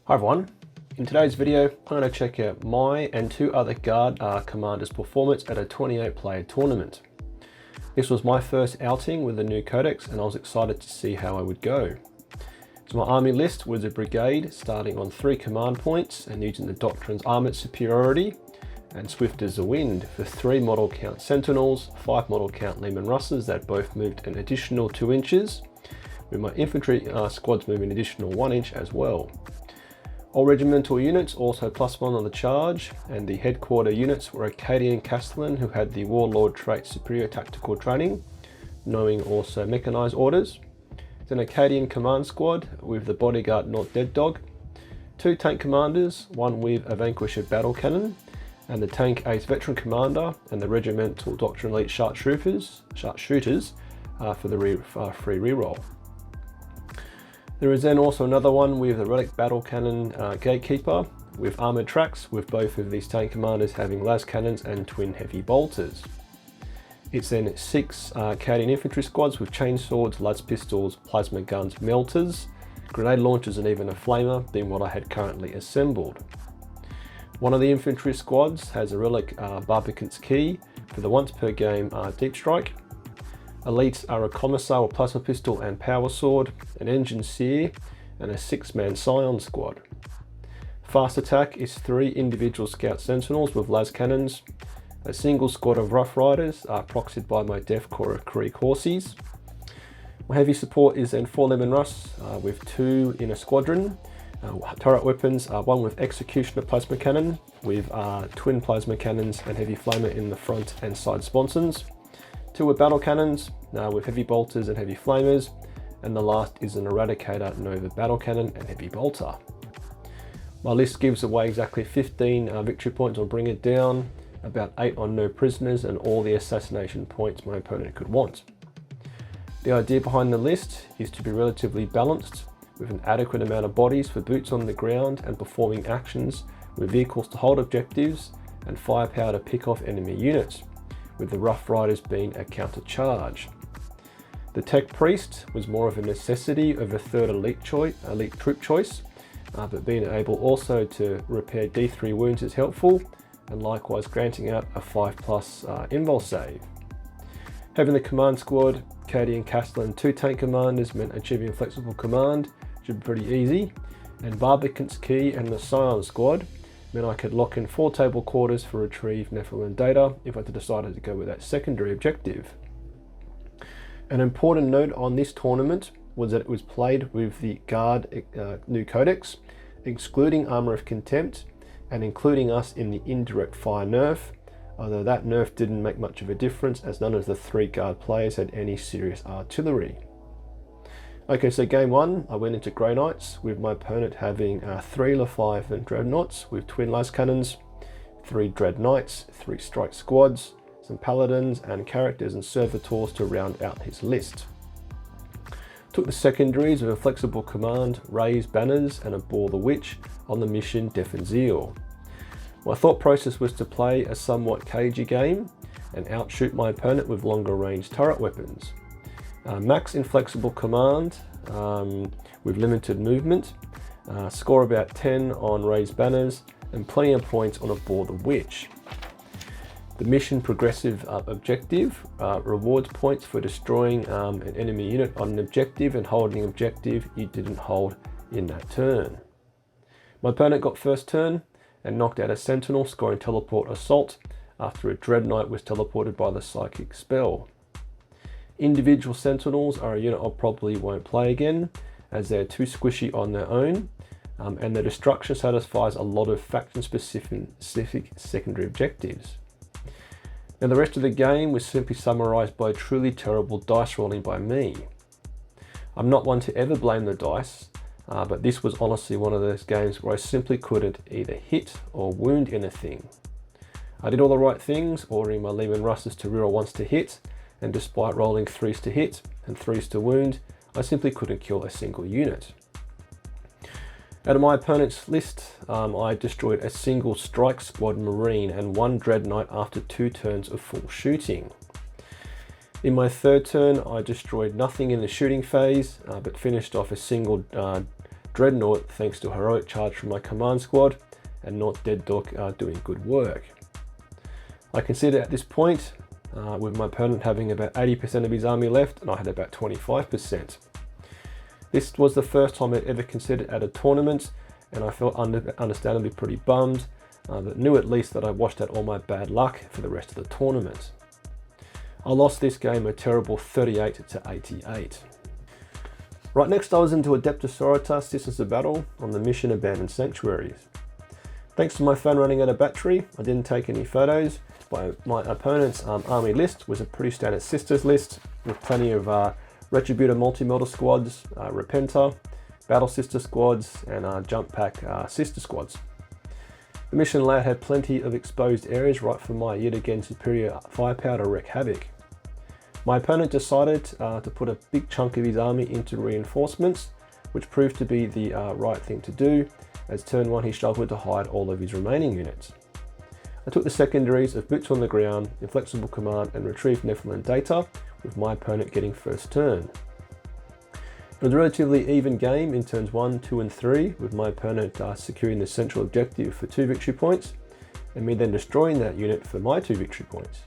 Hi everyone, in today's video I'm going to check out my and two other Guard commanders' performance at a 28 player tournament. This was my first outing with the new codex and I was excited to see how I would go. So my army list was a brigade starting on 3 command points and using the doctrine's armoured superiority and swift as the wind for 3 model count sentinels, 5 model count Leman Russes that both moved an additional 2 inches, with my infantry squads moving an additional 1 inch as well. All regimental units also +1 on the charge, and the headquarter units were Acadian Castellan who had the Warlord trait superior tactical training, knowing also mechanised orders. It's an Acadian command squad with the bodyguard not dead dog, 2 tank commanders, one with a Vanquisher battle cannon, and the tank ace veteran commander and the regimental doctrine elite sharpshooters for the free reroll. There is then also another one with the relic battle cannon gatekeeper with armoured tracks, with both of these tank commanders having las cannons and twin heavy bolters. It's then 6 Acadian infantry squads with chainswords, las pistols, plasma guns, melters, grenade launchers and even a flamer, being what I had currently assembled. One of the infantry squads has a relic Barbican's key for the once per game deep strike. Elites are a commissar with plasma pistol and power sword, an engine seer, and a 6-man scion squad. Fast attack is 3 individual scout sentinels with las cannons, a single squad of rough riders proxied by my Def Corps of Creek horses. My heavy support is then 4 Leman Russ with 2 in a squadron. Turret weapons are 1 with executioner plasma cannon with twin plasma cannons and heavy flamer in the front and side sponsons. 2 with battle cannons with heavy bolters and heavy flamers, and the last is an Eradicator Nova battle cannon and heavy bolter. My list gives away exactly 15 victory points on Bring It Down, about 8 on No Prisoners, and all the assassination points my opponent could want. The idea behind the list is to be relatively balanced, with an adequate amount of bodies for boots on the ground and performing actions, with vehicles to hold objectives and firepower to pick off enemy units, with the Rough Riders being a counter charge. The Tech Priest was more of a necessity of a 3rd elite troop choice, but being able also to repair D3 wounds is helpful, and likewise granting out a 5+ invul save. Having the command squad, Acadian Castellan 2 tank commanders meant achieving flexible command should be pretty easy, and Barbican's key and the Scion squad meant I could lock in 4 table quarters for retrieve Nephilim data if I decided to go with that secondary objective. An important note on this tournament was that it was played with the Guard new codex, excluding Armour of Contempt and including us in the Indirect fire nerf, although that nerf didn't make much of a difference as none of the 3 Guard players had any serious artillery. Okay, so game 1, I went into Grey Knights with my opponent having 3 Leviathan Dreadnoughts with twin las cannons, 3 Dread Knights, 3 strike squads, some paladins and characters and servitors to round out his list. Took the secondaries with a flexible command, raised banners and a Bore the Witch on the mission Death and Zeal. My thought process was to play a somewhat cagey game and outshoot my opponent with longer range turret weapons. Max inflexible command with limited movement, score about 10 on raised banners and plenty of points on a Bore the Witch. The mission progressive objective rewards points for destroying an enemy unit on an objective and holding an objective you didn't hold in that turn. My opponent got first turn and knocked out a sentinel, scoring teleport assault after a dreadnought was teleported by the psychic spell. Individual sentinels are a unit I probably won't play again, as they're too squishy on their own, and their destruction satisfies a lot of faction-specific secondary objectives. Now the rest of the game was simply summarised by truly terrible dice rolling by me. I'm not one to ever blame the dice, but this was honestly one of those games where I simply couldn't either hit or wound anything. I did all the right things, ordering my Leman Russes to reroll 1s to hit, and despite rolling 3s to hit and 3s to wound, I simply couldn't kill a single unit. Out of my opponent's list, I destroyed a single strike squad marine and 1 dreadnought after 2 turns of full shooting. In my 3rd turn, I destroyed nothing in the shooting phase, but finished off a single Dreadnought thanks to a heroic charge from my command squad, and not Dead Dog doing good work. I consider at this point, with my opponent having about 80% of his army left, and I had about 25%. This was the first time I'd ever considered at a tournament, and I felt understandably pretty bummed, but knew at least that I washed out all my bad luck for the rest of the tournament. I lost this game a terrible 38 to 88. Right, next I was into Adeptus Sororitas Systems of Battle on the mission Abandoned Sanctuaries. Thanks to my phone running out of battery, I didn't take any photos, but my opponent's army list was a pretty standard Sisters list with plenty of Retributor Multi-Melter squads, Repenter, Battle Sister squads, and Jump Pack Sister squads. The mission layout had plenty of exposed areas right for my yet again superior firepower to wreak havoc. My opponent decided to put a big chunk of his army into reinforcements, which proved to be the right thing to do, as turn 1 he struggled to hide all of his remaining units. I took the secondaries of Boots on the Ground, Inflexible Command, and Retrieve Nephilim Data, with my opponent getting first turn. It was a relatively even game in turns 1, 2 and 3, with my opponent securing the central objective for 2 victory points, and me then destroying that unit for my 2 victory points.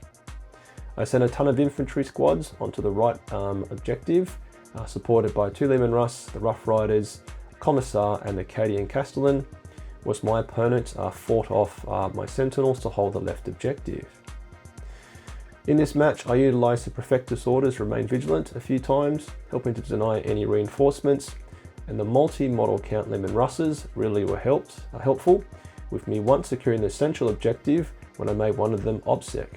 I sent a ton of infantry squads onto the right objective, supported by 2 Leman Russ, the Rough Riders, Commissar, and the Cadian Castellan, whilst my opponent fought off my Sentinels to hold the left objective. In this match, I utilised the Perfectus Orders Remain Vigilant a few times, helping to deny any reinforcements, and the multi-model Count Leman Russes really were helpful, with me once securing the central objective when I made one of them OBSEC.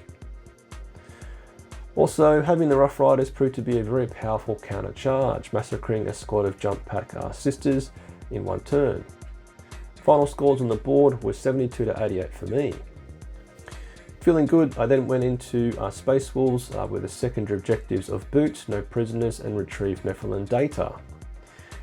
Also, having the Rough Riders proved to be a very powerful counter charge, massacring a squad of Jump Pack Sisters in one turn. Final scores on the board were 72 to 88 for me. Feeling good, I then went into Space Wolves with the secondary objectives of Boot, No Prisoners, and Retrieve Nephilim Data.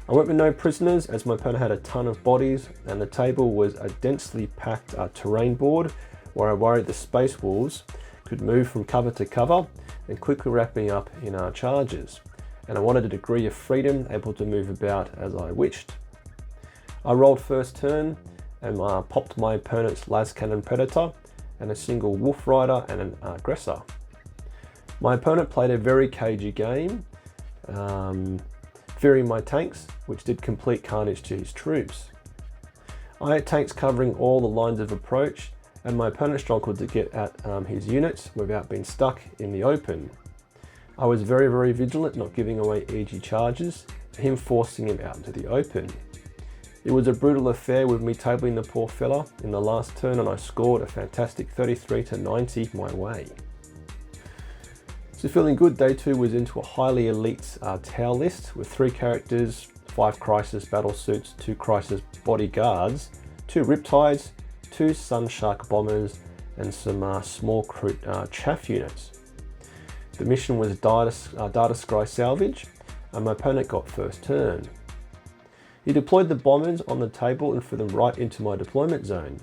I went with No Prisoners as my opponent had a ton of bodies, and the table was a densely packed terrain board where I worried the Space Wolves could move from cover to cover and quickly wrap me up in charges, and I wanted a degree of freedom, able to move about as I wished. I rolled first turn and popped my opponent's Las Cannon Predator and a single Wolf Rider and an Aggressor. My opponent played a very cagey game, fearing my tanks, which did complete carnage to his troops. I had tanks covering all the lines of approach, and my opponent struggled to get at his units without being stuck in the open. I was very, very vigilant, not giving away easy charges, to him forcing him out into the open. It was a brutal affair with me tabling the poor fella in the last turn, and I scored a fantastic 33 to 90 my way. So feeling good, day 2 was into a highly elite Tau list with 3 characters, 5 Crisis battle suits, 2 Crisis bodyguards, 2 Riptides, 2 Sunshark bombers, and some small chaff units. The mission was Data Scry Salvage, and my opponent got first turn. He deployed the bombers on the table and threw them right into my deployment zone,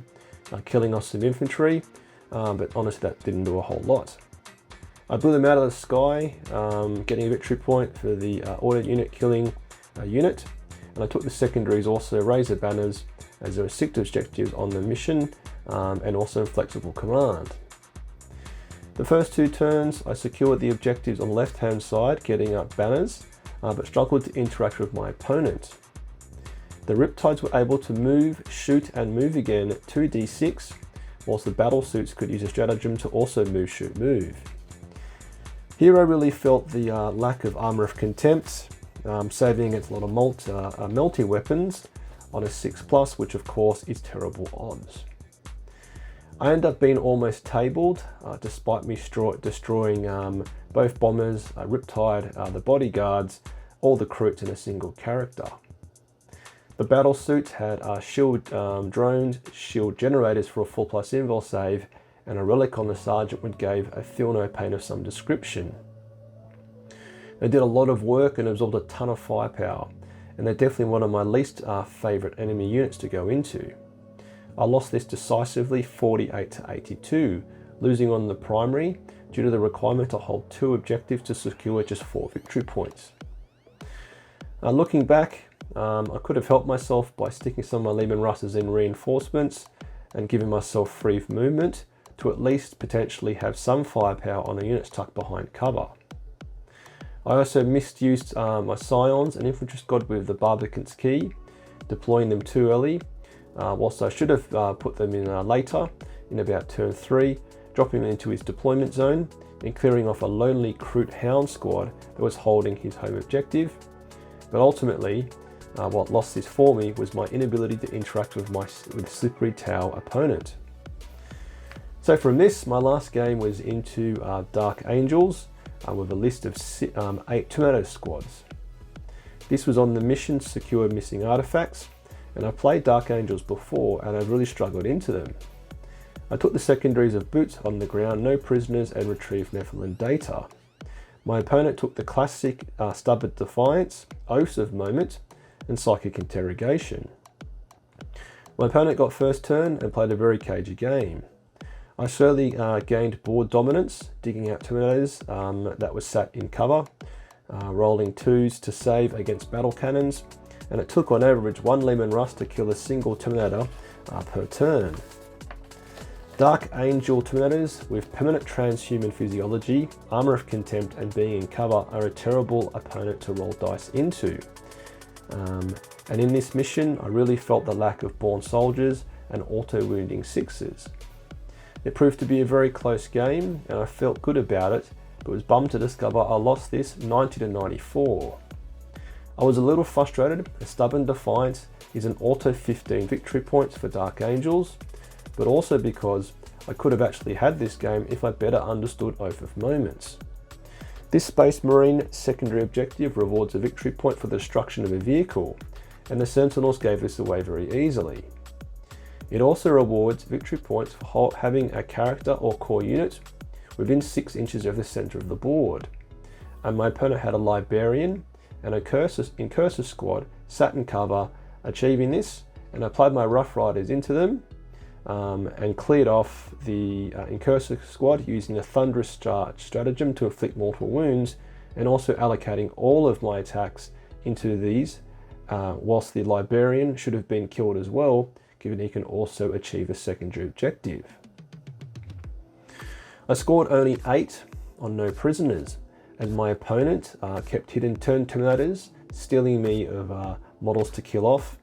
killing off some infantry, but honestly that didn't do a whole lot. I blew them out of the sky, getting a victory point for the ordered unit killing unit, and I took the secondaries also Razor Banners, as there were 6 objectives on the mission, and also Inflexible Command. The first 2 turns I secured the objectives on the left hand side, getting up banners, but struggled to interact with my opponent. The Riptides were able to move, shoot and move again 2d6, whilst the battle suits could use a stratagem to also move, shoot, move. Here I really felt the lack of Armour of Contempt, saving against a lot of melty weapons on a 6+, which of course is terrible odds. I ended up being almost tabled, despite me destroying both bombers, Riptide, the bodyguards, all the recruits in a single character. The battle suits had shield drones, shield generators for a full plus invul save, and a relic on the sergeant which gave a feel no pain of some description. They did a lot of work and absorbed a ton of firepower, and they're definitely one of my least favourite enemy units to go into. I lost this decisively 48 to 82, losing on the primary due to the requirement to hold 2 objectives to secure just 4 victory points. Looking back, I could have helped myself by sticking some of my Leman Russes in reinforcements and giving myself free movement to at least potentially have some firepower on the units tucked behind cover. I also misused my Scions and Infantry Squad with the Barbican's Key, deploying them too early, whilst I should have put them in later, in about turn 3, dropping them into his deployment zone and clearing off a lonely Kroot Hound squad that was holding his home objective. But ultimately, what lost this for me was my inability to interact with Slippery Tower opponent. So from this, my last game was into Dark Angels with a list of 8 Tornado squads. This was on the mission Secure Missing Artifacts, and I played Dark Angels before and I really struggled into them. I took the secondaries of Boots on the Ground, No Prisoners, and Retrieved Nephilim data. My opponent took the classic Stubborn Defiance, Oaths of Moment, and Psychic Interrogation. My opponent got first turn and played a very cagey game. I slowly gained board dominance, digging out Terminators that was sat in cover, rolling 2s to save against battle cannons, and it took on average 1 Leman Russ to kill a single Terminator per turn. Dark Angel Terminators with permanent transhuman physiology, Armour of Contempt, and being in cover are a terrible opponent to roll dice into. And in this mission, I really felt the lack of Born Soldiers and auto-wounding 6s. It proved to be a very close game, and I felt good about it, but was bummed to discover I lost this 90 to 94. I was a little frustrated, as Stubborn Defiance is an auto 15 victory points for Dark Angels, but also because I could have actually had this game if I better understood Oath of Moments. This Space Marine secondary objective rewards a victory point for the destruction of a vehicle, and the Sentinels gave this away very easily. It also rewards victory points for having a character or core unit within 6 inches of the centre of the board. And my opponent had a Librarian and a Cursor squad sat in cover, achieving this, and I applied my Rough Riders into them and cleared off the Incursor squad using a Thunderous Charge stratagem to inflict mortal wounds, and also allocating all of my attacks into these, whilst the Librarian should have been killed as well, given he can also achieve a secondary objective. I scored only 8 on No Prisoners, and my opponent kept hidden turn Terminators, stealing me of models to kill off.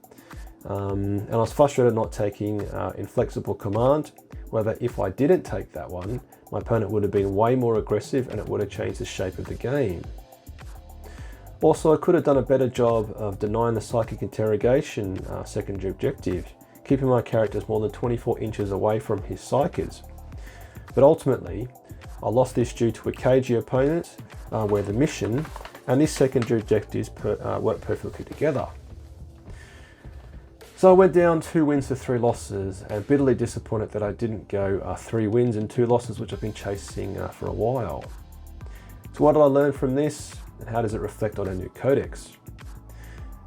And I was frustrated not taking Inflexible Command. However, if I didn't take that one, my opponent would have been way more aggressive and it would have changed the shape of the game. Also, I could have done a better job of denying the Psychic Interrogation secondary objective, keeping my characters more than 24 inches away from his Psychers. But ultimately, I lost this due to a cagey opponent where the mission and this secondary objectives work perfectly together. So I went down 2 wins to 3 losses, and bitterly disappointed that I didn't go 3 wins and 2 losses, which I've been chasing for a while. So what did I learn from this, and how does it reflect on a new codex?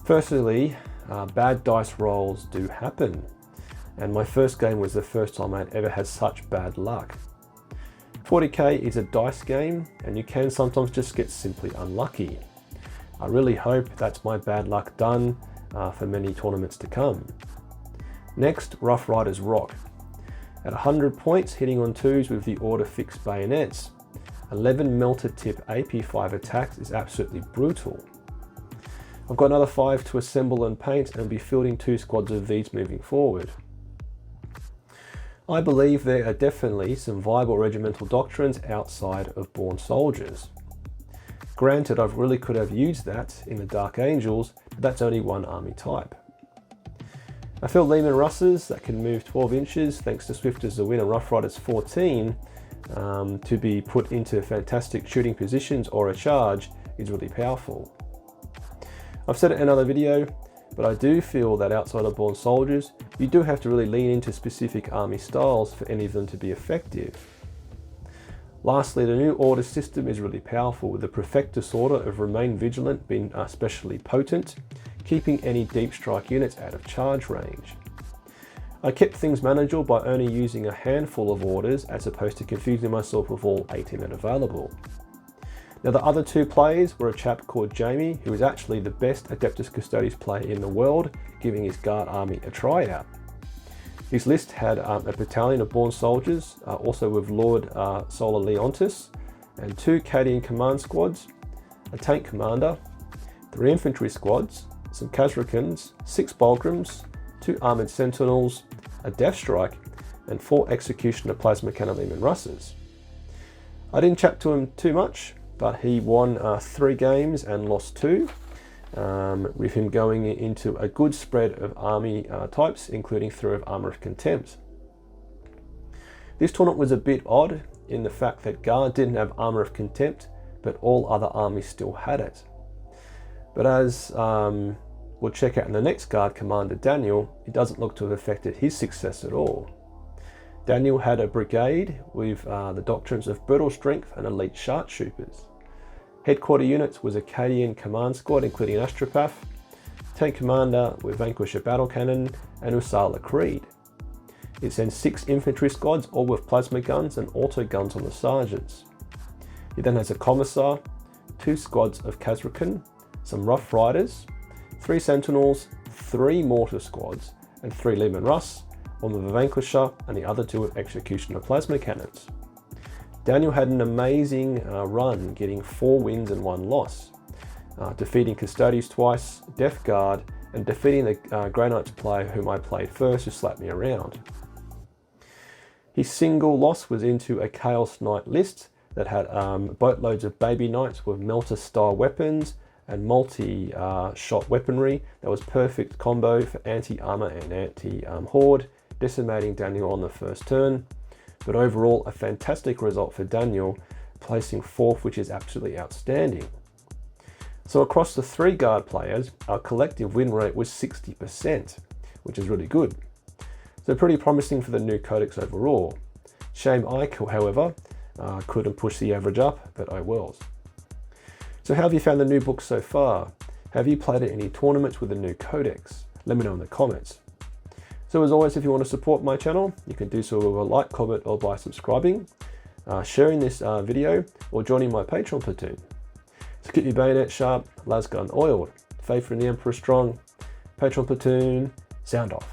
Firstly, bad dice rolls do happen, and my first game was the first time I'd ever had such bad luck. 40k is a dice game, and you can sometimes just get simply unlucky. I really hope that's my bad luck done for many tournaments to come. Next, Rough Riders rock. At 100 points, hitting on 2s with the Order Fixed Bayonets, 11 Melted Tip AP5 attacks is absolutely brutal. I've got another 5 to assemble and paint and be fielding 2 squads of these moving forward. I believe there are definitely some viable regimental doctrines outside of Born Soldiers. Granted, I really could have used that in the Dark Angels, but that's only one army type. I feel Leman Russes that can move 12 inches thanks to Swift as the Wind and Rough Riders 14 to be put into fantastic shooting positions or a charge is really powerful. I've said it in another video, but I do feel that outside of Born Soldiers, you do have to really lean into specific army styles for any of them to be effective. Lastly, the new order system is really powerful, with the Perfectus order of Remain Vigilant being especially potent, keeping any deep strike units out of charge range. I kept things manageable by only using a handful of orders as opposed to confusing myself with all 18 available. Now the other two players were a chap called Jamie, who is actually the best Adeptus Custodes player in the world, giving his guard army a tryout. His list had a battalion of born soldiers, also with Lord Solar Leontis, and 2 Cadian command squads, a tank commander, 3 infantry squads, some Khazrakans, 6 Bulgrams, 2 armoured sentinels, a death strike, and 4 executioner plasma cannon Leman Russes. I didn't chat to him too much, but he won 3 games and lost 2, with him going into a good spread of army types, including 3 of Armour of Contempt. This tournament was a bit odd in the fact that Guard didn't have Armour of Contempt, but all other armies still had it. But as we'll check out in the next Guard commander, Daniel, it doesn't look to have affected his success at all. Daniel had a brigade with the doctrines of brutal strength and elite sharpshooters. Headquarter units was a Cadian command squad, including an Astropath, tank commander with Vanquisher battle cannon, and Usala Creed. It sends 6 infantry squads, all with plasma guns and auto guns on the sergeants. It then has a commissar, 2 squads of Khazrakan, some Rough Riders, 3 sentinels, 3 mortar squads, and 3 Leman Russ, one with a Vanquisher and the other 2 with executioner plasma cannons. Daniel had an amazing run, getting 4 wins and 1 loss, defeating Custodes twice, Death Guard, and defeating the Grey Knights player whom I played first, who slapped me around. His single loss was into a Chaos Knight list that had boatloads of baby knights with melter style weapons and multi-shot weaponry. That was perfect combo for anti-armor and anti-horde, decimating Daniel on the first turn. But overall, a fantastic result for Daniel, placing 4th, which is absolutely outstanding. So across the 3 Guard players, our collective win rate was 60%, which is really good. So pretty promising for the new codex overall. Shame I, however, couldn't push the average up, but I will. So how have you found the new book so far? Have you played at any tournaments with the new codex? Let me know in the comments. So as always, if you want to support my channel, you can do so with a like, comment, or by subscribing, sharing this video, or joining my Patreon platoon. So keep your bayonet sharp, lasgun oiled, faith in the Emperor strong, Patreon platoon, sound off.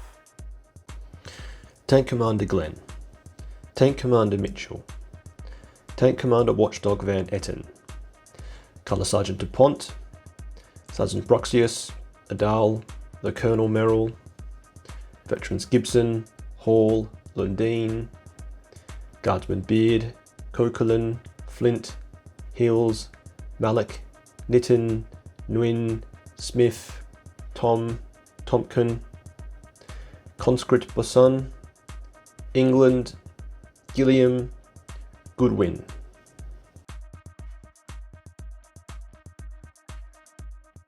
Tank Commander Glenn, Tank Commander Mitchell, Tank Commander Watchdog Van Etten, Colour Sergeant DuPont, Sergeant Bruxius, Adal, the Colonel Merrill, Veterans Gibson, Hall, Lundeen, Guardsman Beard, Coquelin, Flint, Hills, Malik, Nitton, Nguyen, Smith, Tom, Tompkin, Conscript Boson, England, Gilliam, Goodwin.